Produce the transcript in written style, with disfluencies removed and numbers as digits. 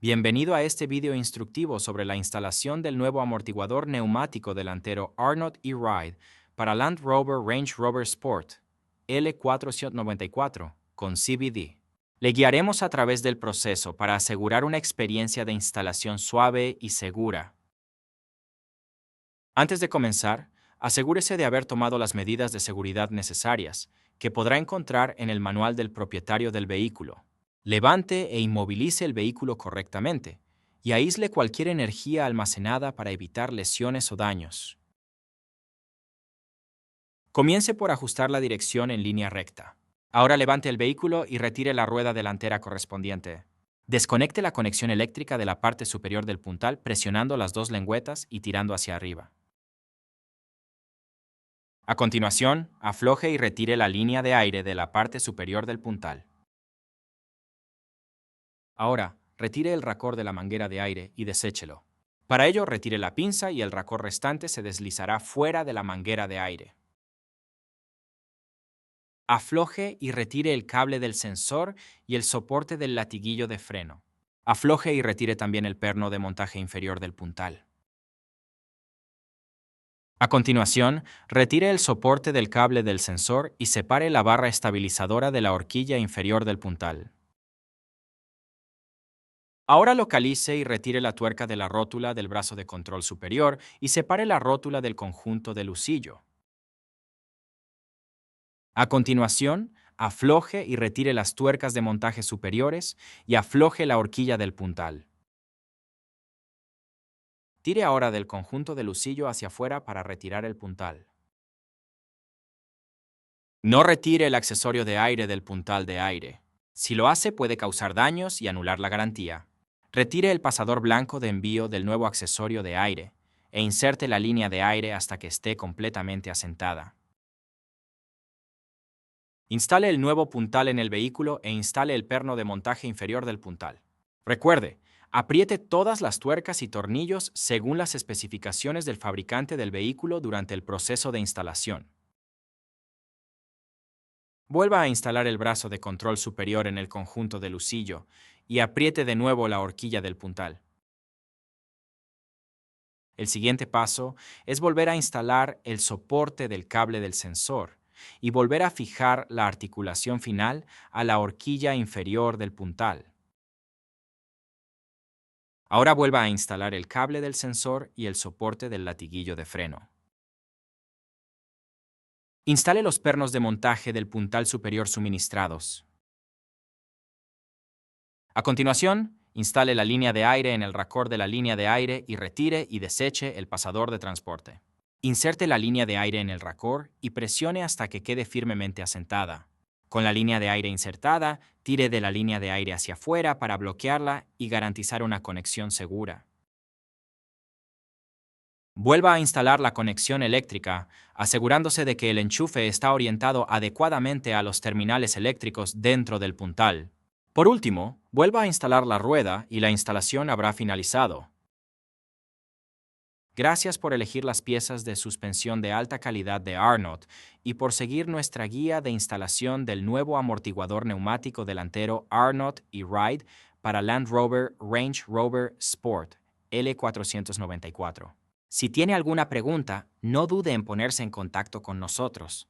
Bienvenido a este video instructivo sobre la instalación del nuevo amortiguador neumático delantero Arnott E-Ride para Land Rover Range Rover Sport L494 con CVD. Le guiaremos a través del proceso para asegurar una experiencia de instalación suave y segura. Antes de comenzar, asegúrese de haber tomado las medidas de seguridad necesarias, que podrá encontrar en el manual del propietario del vehículo. Levante e inmovilice el vehículo correctamente y aísle cualquier energía almacenada para evitar lesiones o daños. Comience por ajustar la dirección en línea recta. Ahora levante el vehículo y retire la rueda delantera correspondiente. Desconecte la conexión eléctrica de la parte superior del puntal presionando las dos lengüetas y tirando hacia arriba. A continuación, afloje y retire la línea de aire de la parte superior del puntal. Ahora, retire el racor de la manguera de aire y deséchelo. Para ello, retire la pinza y el racor restante se deslizará fuera de la manguera de aire. Afloje y retire el cable del sensor y el soporte del latiguillo de freno. Afloje y retire también el perno de montaje inferior del puntal. A continuación, retire el soporte del cable del sensor y separe la barra estabilizadora de la horquilla inferior del puntal. Ahora localice y retire la tuerca de la rótula del brazo de control superior y separe la rótula del conjunto del husillo. A continuación, afloje y retire las tuercas de montaje superiores y afloje la horquilla del puntal. Tire ahora del conjunto del husillo hacia afuera para retirar el puntal. No retire el accesorio de aire del puntal de aire. Si lo hace, puede causar daños y anular la garantía. Retire el pasador blanco de envío del nuevo accesorio de aire e inserte la línea de aire hasta que esté completamente asentada. Instale el nuevo puntal en el vehículo e instale el perno de montaje inferior del puntal. Recuerde, apriete todas las tuercas y tornillos según las especificaciones del fabricante del vehículo durante el proceso de instalación. Vuelva a instalar el brazo de control superior en el conjunto del husillo y apriete de nuevo la horquilla del puntal. El siguiente paso es volver a instalar el soporte del cable del sensor y volver a fijar la articulación final a la horquilla inferior del puntal. Ahora vuelva a instalar el cable del sensor y el soporte del latiguillo de freno. Instale los pernos de montaje del puntal superior suministrados. A continuación, instale la línea de aire en el racor de la línea de aire y retire y deseche el pasador de transporte. Inserte la línea de aire en el racor y presione hasta que quede firmemente asentada. Con la línea de aire insertada, tire de la línea de aire hacia afuera para bloquearla y garantizar una conexión segura. Vuelva a instalar la conexión eléctrica, asegurándose de que el enchufe está orientado adecuadamente a los terminales eléctricos dentro del puntal. Por último, vuelva a instalar la rueda y la instalación habrá finalizado. Gracias por elegir las piezas de suspensión de alta calidad de Arnott y por seguir nuestra guía de instalación del nuevo amortiguador neumático delantero Arnott E-Ride para Land Rover Range Rover Sport L494. Si tiene alguna pregunta, no dude en ponerse en contacto con nosotros.